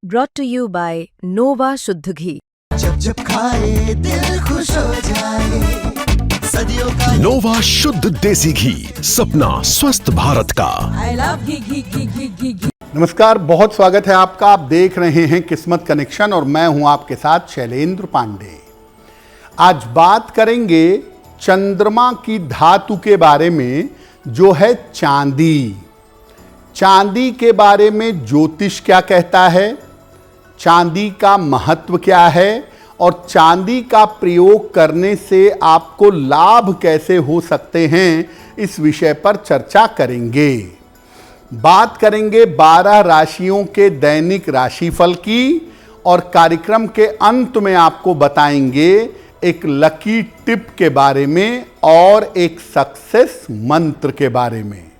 brought to you by Nova शुद्ध घी। जब जब खाए दिल खुश हो जाए, सदियों का नोवा शुद्ध देसी घी, सपना स्वस्थ भारत का। I love घी। नमस्कार, बहुत स्वागत है आपका। आप देख रहे हैं किस्मत कनेक्शन और मैं हूं आपके साथ शैलेंद्र पांडे। आज बात करेंगे चंद्रमा की धातु के बारे में, जो है चांदी। चांदी के बारे में ज्योतिष क्या कहता है, चांदी का महत्व क्या है और चांदी का प्रयोग करने से आपको लाभ कैसे हो सकते हैं, इस विषय पर चर्चा करेंगे। बात करेंगे 12 राशियों के दैनिक राशिफल की और कार्यक्रम के अंत में आपको बताएंगे एक लकी टिप के बारे में और एक सक्सेस मंत्र के बारे में।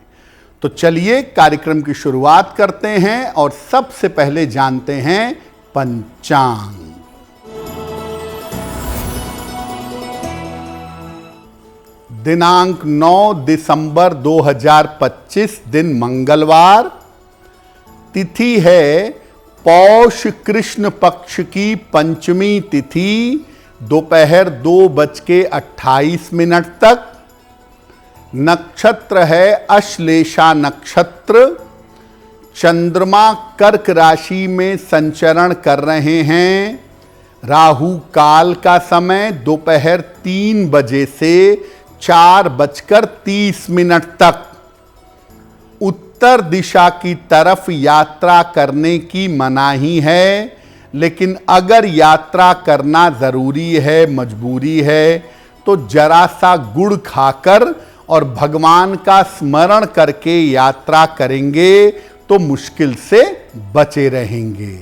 तो चलिए कार्यक्रम की शुरुआत करते हैं और सबसे पहले जानते हैं पंचांग। दिनांक 9 दिसंबर 2025, दिन मंगलवार। तिथि है पौष कृष्ण पक्ष की पंचमी तिथि, दोपहर 2:28 तक। नक्षत्र है अश्लेषा नक्षत्र। चंद्रमा कर्क राशि में संचरण कर रहे हैं। राहु काल का समय दोपहर 3 बजे से 4:30 तक। उत्तर दिशा की तरफ यात्रा करने की मनाही है, लेकिन अगर यात्रा करना जरूरी है, मजबूरी है, तो जरा सा गुड़ खाकर और भगवान का स्मरण करके यात्रा करेंगे तो मुश्किल से बचे रहेंगे।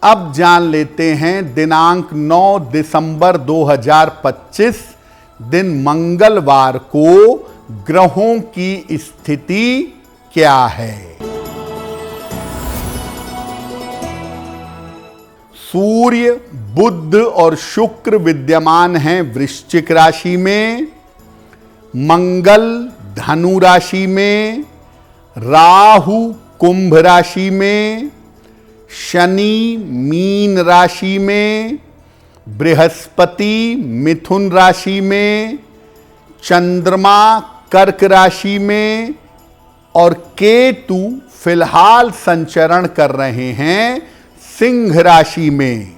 अब जान लेते हैं दिनांक 9 दिसंबर 2025, दिन मंगलवार को ग्रहों की स्थिति क्या है। सूर्य, बुध और शुक्र विद्यमान हैं वृश्चिक राशि में। मंगल धनु राशि में। राहु कुंभ राशि में। शनि मीन राशि में। बृहस्पति मिथुन राशि में। चंद्रमा कर्क राशि में और केतु फिलहाल संचरण कर रहे हैं सिंह राशि में।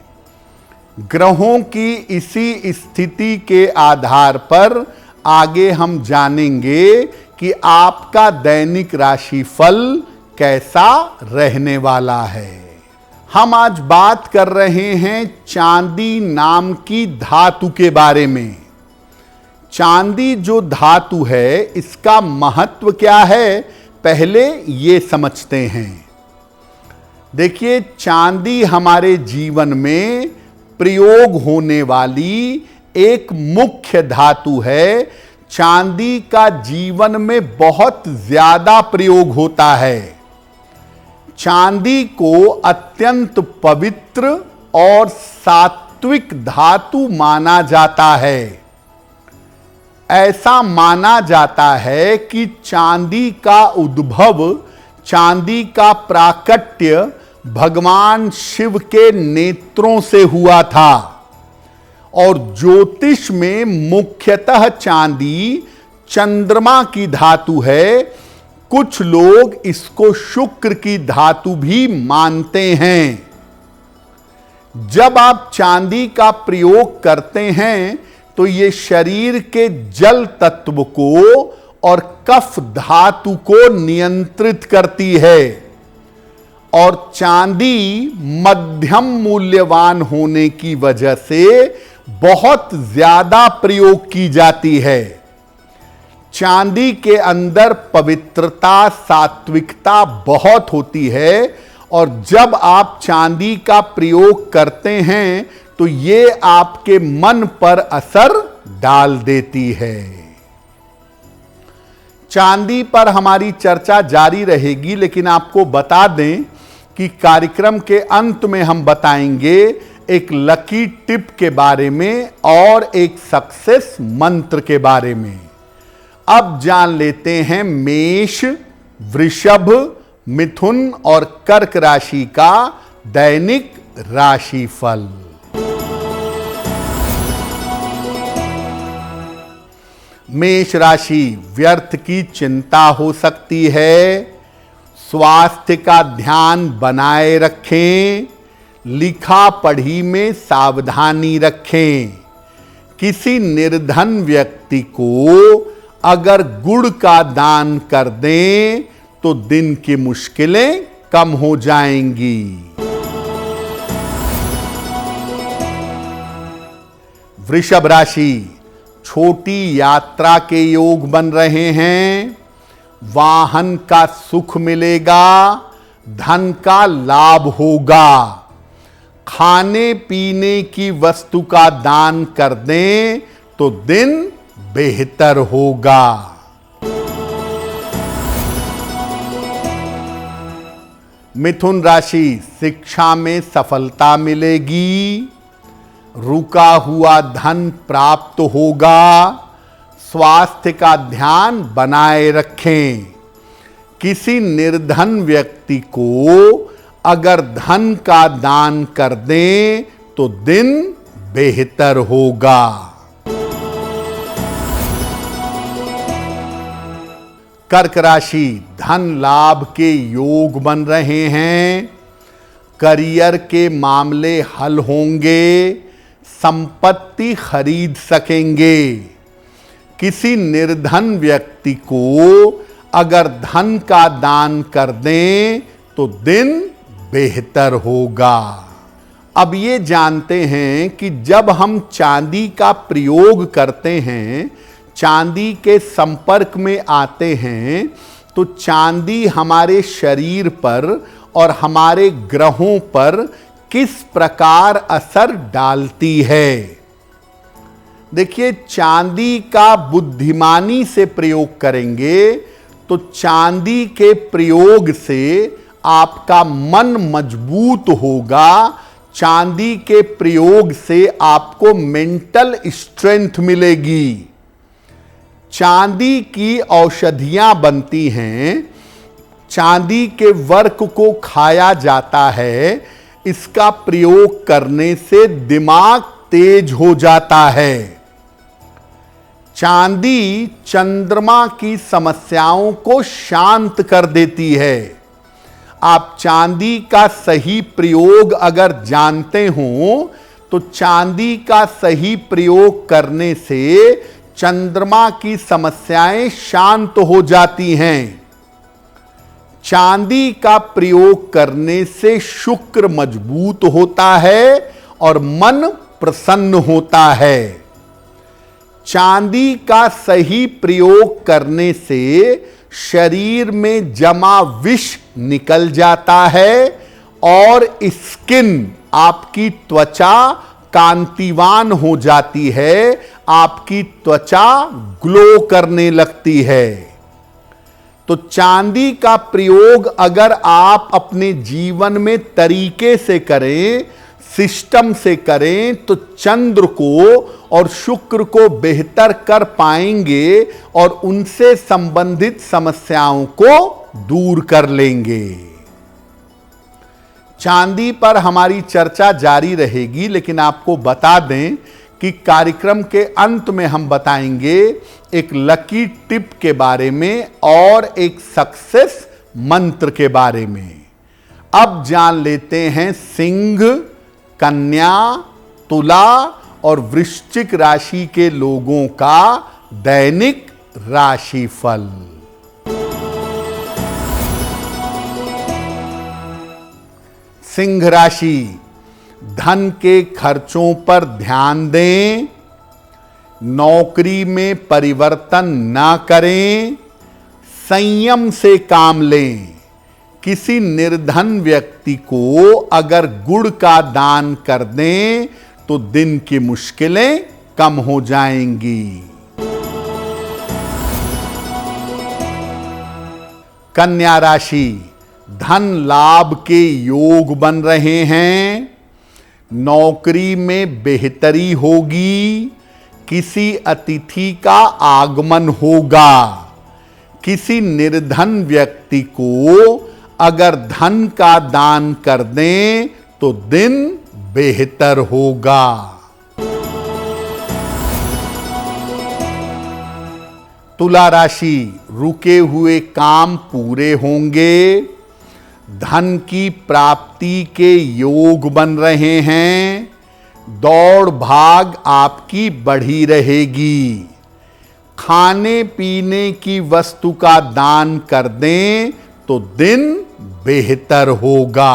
ग्रहों की इसी स्थिति के आधार पर आगे हम जानेंगे कि आपका दैनिक राशिफल कैसा रहने वाला है। हम आज बात कर रहे हैं चांदी नाम की धातु के बारे में। चांदी जो धातु है, इसका महत्व क्या है, पहले ये समझते हैं। देखिए, चांदी हमारे जीवन में प्रयोग होने वाली एक मुख्य धातु है। चांदी का जीवन में बहुत ज्यादा प्रयोग होता है। चांदी को अत्यंत पवित्र और सात्विक धातु माना जाता है। ऐसा माना जाता है कि चांदी का उद्भव, चांदी का प्राकट्य भगवान शिव के नेत्रों से हुआ था और ज्योतिष में मुख्यतः चांदी चंद्रमा की धातु है। कुछ लोग इसको शुक्र की धातु भी मानते हैं। जब आप चांदी का प्रयोग करते हैं तो ये शरीर के जल तत्व को और कफ धातु को नियंत्रित करती है और चांदी मध्यम मूल्यवान होने की वजह से बहुत ज्यादा प्रयोग की जाती है। चांदी के अंदर पवित्रता, सात्विकता बहुत होती है और जब आप चांदी का प्रयोग करते हैं तो ये आपके मन पर असर डाल देती है। चांदी पर हमारी चर्चा जारी रहेगी, लेकिन आपको बता दें कि कार्यक्रम के अंत में हम बताएंगे एक लकी टिप के बारे में और एक सक्सेस मंत्र के बारे में। अब जान लेते हैं मेष, वृषभ, मिथुन और कर्क राशि का दैनिक राशिफल। मेष राशि, व्यर्थ की चिंता हो सकती है। स्वास्थ्य का ध्यान बनाए रखें। लिखा पढ़ी में सावधानी रखें। किसी निर्धन व्यक्ति को अगर गुड़ का दान कर दें तो दिन की मुश्किलें कम हो जाएंगी। वृषभ राशि, छोटी यात्रा के योग बन रहे हैं। वाहन का सुख मिलेगा। धन का लाभ होगा। खाने पीने की वस्तु का दान कर दें तो दिन बेहतर होगा। मिथुन राशि, शिक्षा में सफलता मिलेगी। रुका हुआ धन प्राप्त होगा। स्वास्थ्य का ध्यान बनाए रखें। किसी निर्धन व्यक्ति को अगर धन का दान कर दें तो दिन बेहतर होगा। कर्क राशि, धन लाभ के योग बन रहे हैं। करियर के मामले हल होंगे। संपत्ति खरीद सकेंगे। किसी निर्धन व्यक्ति को अगर धन का दान कर दें तो दिन बेहतर होगा। अब ये जानते हैं कि जब हम चांदी का प्रयोग करते हैं, चांदी के संपर्क में आते हैं, तो चांदी हमारे शरीर पर और हमारे ग्रहों पर किस प्रकार असर डालती है। देखिए, चांदी का बुद्धिमानी से प्रयोग करेंगे तो चांदी के प्रयोग से आपका मन मजबूत होगा। चांदी के प्रयोग से आपको मेंटल स्ट्रेंथ मिलेगी। चांदी की औषधियां बनती हैं। चांदी के वर्क को खाया जाता है। इसका प्रयोग करने से दिमाग तेज हो जाता है। चांदी चंद्रमा की समस्याओं को शांत कर देती है। आप चांदी का सही प्रयोग अगर जानते हो तो चांदी का सही प्रयोग करने से चंद्रमा की समस्याएं शांत हो जाती हैं। चांदी का प्रयोग करने से शुक्र मजबूत होता है और मन प्रसन्न होता है। चांदी का सही प्रयोग करने से शरीर में जमा विष निकल जाता है और स्किन, आपकी त्वचा कांतिवान हो जाती है। आपकी त्वचा ग्लो करने लगती है। तो चांदी का प्रयोग अगर आप अपने जीवन में तरीके से करें, सिस्टम से करें, तो चंद्र को और शुक्र को बेहतर कर पाएंगे और उनसे संबंधित समस्याओं को दूर कर लेंगे। चांदी पर हमारी चर्चा जारी रहेगी, लेकिन आपको बता दें कि कार्यक्रम के अंत में हम बताएंगे एक लकी टिप के बारे में और एक सक्सेस मंत्र के बारे में। अब जान लेते हैं सिंह, कन्या, तुला और वृश्चिक राशि के लोगों का दैनिक राशिफल। सिंह राशि, धन के खर्चों पर ध्यान दें। नौकरी में परिवर्तन ना करें। संयम से काम लें। किसी निर्धन व्यक्ति को अगर गुड़ का दान कर दें तो दिन की मुश्किलें कम हो जाएंगी। कन्या राशि, धन लाभ के योग बन रहे हैं। नौकरी में बेहतरी होगी। किसी अतिथि का आगमन होगा। किसी निर्धन व्यक्ति को अगर धन का दान कर दें तो दिन बेहतर होगा। तुला राशि, रुके हुए काम पूरे होंगे। धन की प्राप्ति के योग बन रहे हैं। दौड़ भाग आपकी बढ़ी रहेगी। खाने पीने की वस्तु का दान कर दें तो दिन बेहतर होगा।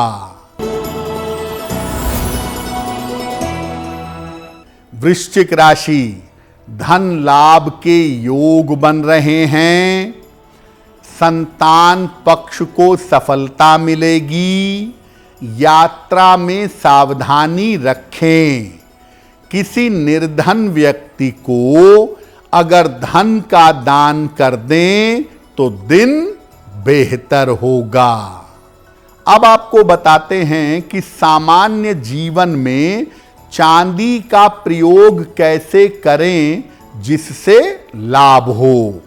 वृश्चिक राशि, धन लाभ के योग बन रहे हैं। संतान पक्ष को सफलता मिलेगी। यात्रा में सावधानी रखें। किसी निर्धन व्यक्ति को अगर धन का दान कर दें तो दिन बेहतर होगा। अब आपको बताते हैं कि सामान्य जीवन में चांदी का प्रयोग कैसे करें जिससे लाभ हो।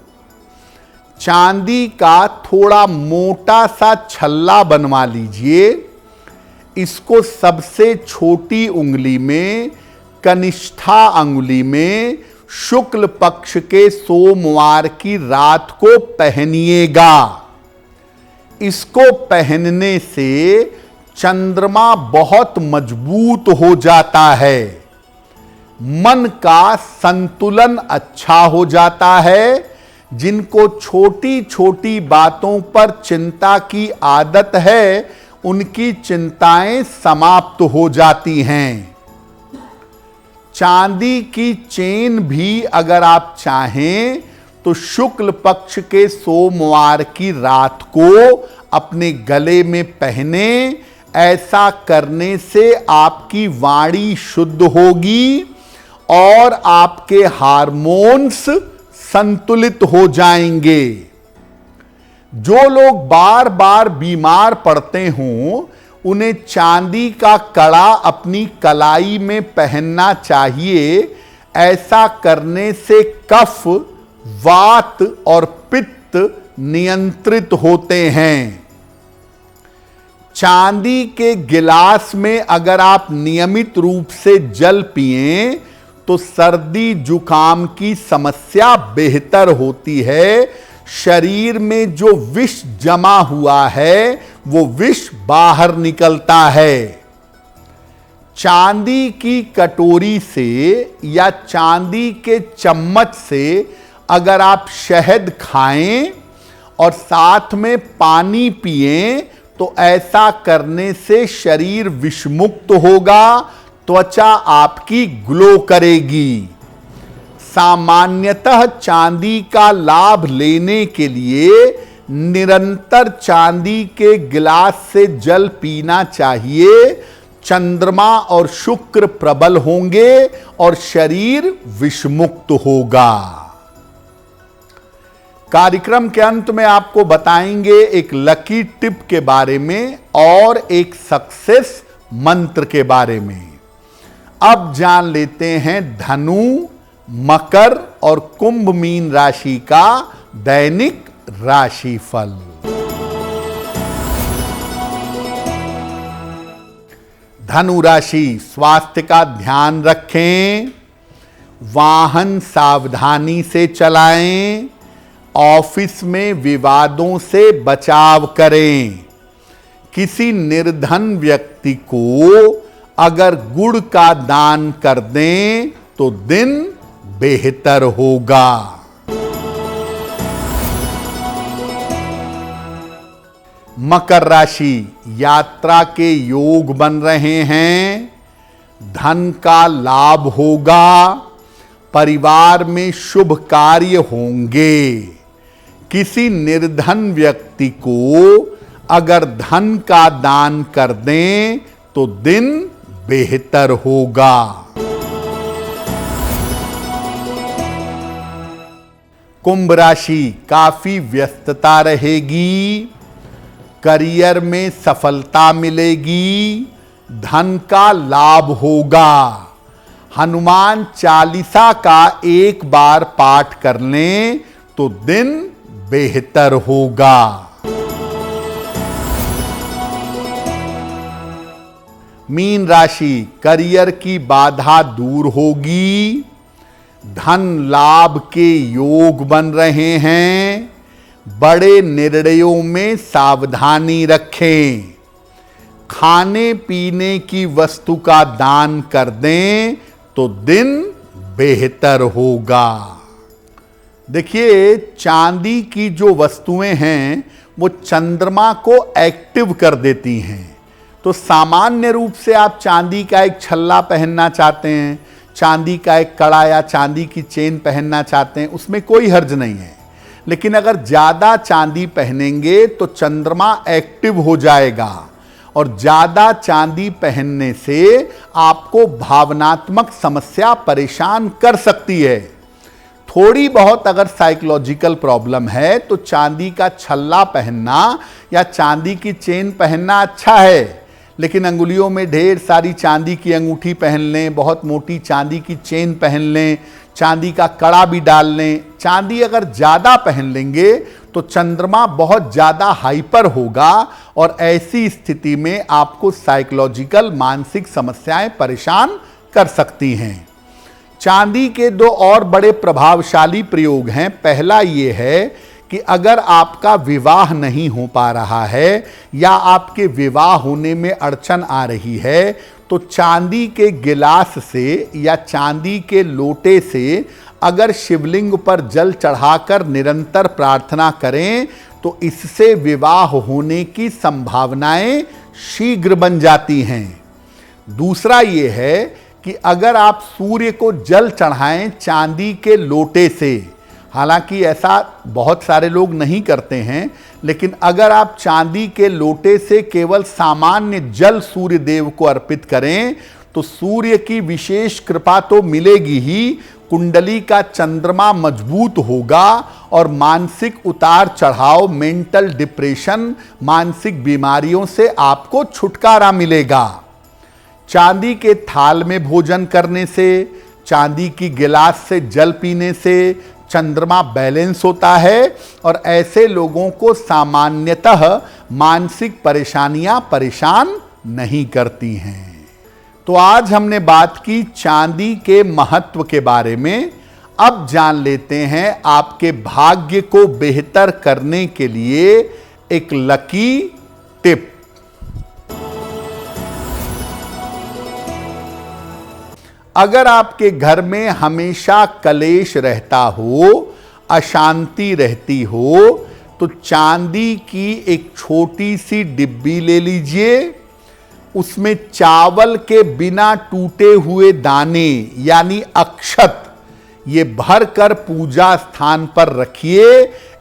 चांदी का थोड़ा मोटा सा छल्ला बनवा लीजिए। इसको सबसे छोटी उंगली में, कनिष्ठा अंगुली में शुक्ल पक्ष के सोमवार की रात को पहनिएगा। इसको पहनने से चंद्रमा बहुत मजबूत हो जाता है। मन का संतुलन अच्छा हो जाता है। जिनको छोटी छोटी बातों पर चिंता की आदत है उनकी चिंताएं समाप्त हो जाती हैं। चांदी की चेन भी अगर आप चाहें तो शुक्ल पक्ष के सोमवार की रात को अपने गले में पहने। ऐसा करने से आपकी वाणी शुद्ध होगी और आपके हार्मोन्स संतुलित हो जाएंगे। जो लोग बार बार बीमार पड़ते हों उन्हें चांदी का कड़ा अपनी कलाई में पहनना चाहिए। ऐसा करने से कफ, वात और पित्त नियंत्रित होते हैं। चांदी के गिलास में अगर आप नियमित रूप से जल पिएं तो सर्दी जुकाम की समस्या बेहतर होती है। शरीर में जो विष जमा हुआ है वो विष बाहर निकलता है। चांदी की कटोरी से या चांदी के चम्मच से अगर आप शहद खाएं और साथ में पानी पिएं तो ऐसा करने से शरीर विषमुक्त होगा। त्वचा आपकी ग्लो करेगी। सामान्यतः चांदी का लाभ लेने के लिए निरंतर चांदी के गिलास से जल पीना चाहिए। चंद्रमा और शुक्र प्रबल होंगे और शरीर विषमुक्त होगा। कार्यक्रम के अंत में आपको बताएंगे एक लकी टिप के बारे में और एक सक्सेस मंत्र के बारे में। अब जान लेते हैं धनु, मकर और कुंभ मीन राशि का दैनिक राशिफल। धनु राशि, स्वास्थ्य का ध्यान रखें। वाहन सावधानी से चलाएं। ऑफिस में विवादों से बचाव करें। किसी निर्धन व्यक्ति को अगर गुड़ का दान कर दें तो दिन बेहतर होगा। मकर राशि, यात्रा के योग बन रहे हैं। धन का लाभ होगा। परिवार में शुभ कार्य होंगे। किसी निर्धन व्यक्ति को अगर धन का दान कर दें तो दिन बेहतर होगा। कुंभ राशि, काफी व्यस्तता रहेगी। करियर में सफलता मिलेगी। धन का लाभ होगा। हनुमान चालीसा का एक बार पाठ कर लें तो दिन बेहतर होगा। मीन राशि, करियर की बाधा दूर होगी, धन लाभ के योग बन रहे हैं, बड़े निर्णयों में सावधानी रखें, खाने पीने की वस्तु का दान कर दें तो दिन बेहतर होगा। देखिए, चांदी की जो वस्तुएं हैं वो चंद्रमा को एक्टिव कर देती हैं। तो सामान्य रूप से आप चांदी का एक छल्ला पहनना चाहते हैं, चांदी का एक कड़ा या चांदी की चेन पहनना चाहते हैं, उसमें कोई हर्ज नहीं है। लेकिन अगर ज़्यादा चांदी पहनेंगे तो चंद्रमा एक्टिव हो जाएगा, और ज़्यादा चांदी पहनने से आपको भावनात्मक समस्या परेशान कर सकती है। थोड़ी बहुत अगर साइकोलॉजिकल प्रॉब्लम है तो चांदी का छल्ला पहनना या चांदी की चेन पहनना अच्छा है, लेकिन अंगुलियों में ढेर सारी चांदी की अंगूठी पहन लें, बहुत मोटी चांदी की चेन पहन लें, चांदी का कड़ा भी डाल लें, चांदी अगर ज़्यादा पहन लेंगे तो चंद्रमा बहुत ज़्यादा हाइपर होगा और ऐसी स्थिति में आपको साइकोलॉजिकल मानसिक समस्याएं परेशान कर सकती हैं। चांदी के दो और बड़े प्रभावशाली प्रयोग हैं। पहला ये है कि अगर आपका विवाह नहीं हो पा रहा है या आपके विवाह होने में अड़चन आ रही है तो चांदी के गिलास से या चांदी के लोटे से अगर शिवलिंग पर जल चढ़ाकर निरंतर प्रार्थना करें तो इससे विवाह होने की संभावनाएं शीघ्र बन जाती हैं। दूसरा ये है कि अगर आप सूर्य को जल चढ़ाएं चांदी के लोटे से, हालांकि ऐसा बहुत सारे लोग नहीं करते हैं, लेकिन अगर आप चांदी के लोटे से केवल सामान्य जल सूर्य देव को अर्पित करें तो सूर्य की विशेष कृपा तो मिलेगी ही, कुंडली का चंद्रमा मजबूत होगा और मानसिक उतार चढ़ाव, मेंटल डिप्रेशन, मानसिक बीमारियों से आपको छुटकारा मिलेगा। चांदी के थाल में भोजन करने से, चांदी की गिलास से जल पीने से चंद्रमा बैलेंस होता है और ऐसे लोगों को सामान्यतः मानसिक परेशानियां परेशान नहीं करती हैं। तो आज हमने बात की चांदी के महत्व के बारे में। अब जान लेते हैं आपके भाग्य को बेहतर करने के लिए एक लकी टिप। अगर आपके घर में हमेशा कलेश रहता हो, अशांति रहती हो, तो चांदी की एक छोटी सी डिब्बी ले लीजिए, उसमें चावल के बिना टूटे हुए दाने यानी अक्षत ये भर कर पूजा स्थान पर रखिए।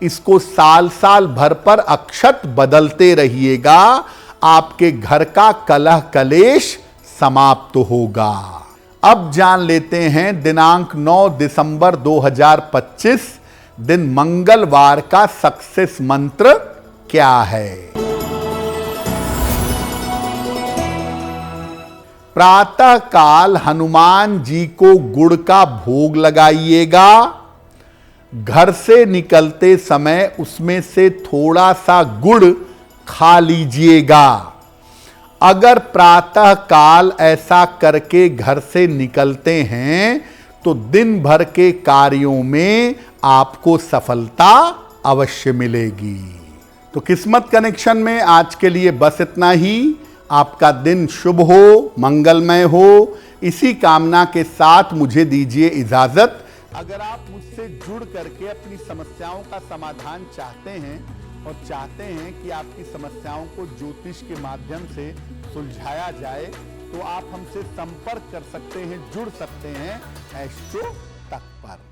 इसको साल साल भर पर अक्षत बदलते रहिएगा, आपके घर का कलह कलेश समाप्त होगा। अब जान लेते हैं दिनांक 9 दिसंबर 2025 दिन मंगलवार का सक्सेस मंत्र क्या है। प्रातः काल हनुमान जी को गुड़ का भोग लगाइएगा। घर से निकलते समय उसमें से थोड़ा सा गुड़ खा लीजिएगा। अगर प्रातः काल ऐसा करके घर से निकलते हैं तो दिन भर के कार्यों में आपको सफलता अवश्य मिलेगी। तो किस्मत कनेक्शन में आज के लिए बस इतना ही। आपका दिन शुभ हो, मंगलमय हो, इसी कामना के साथ मुझे दीजिए इजाजत। अगर आप मुझसे जुड़ करके अपनी समस्याओं का समाधान चाहते हैं और चाहते हैं कि आपकी समस्याओं को ज्योतिष के माध्यम से सुलझाया जाए तो आप हमसे संपर्क कर सकते हैं, जुड़ सकते हैं एस्ट्रो तक पर।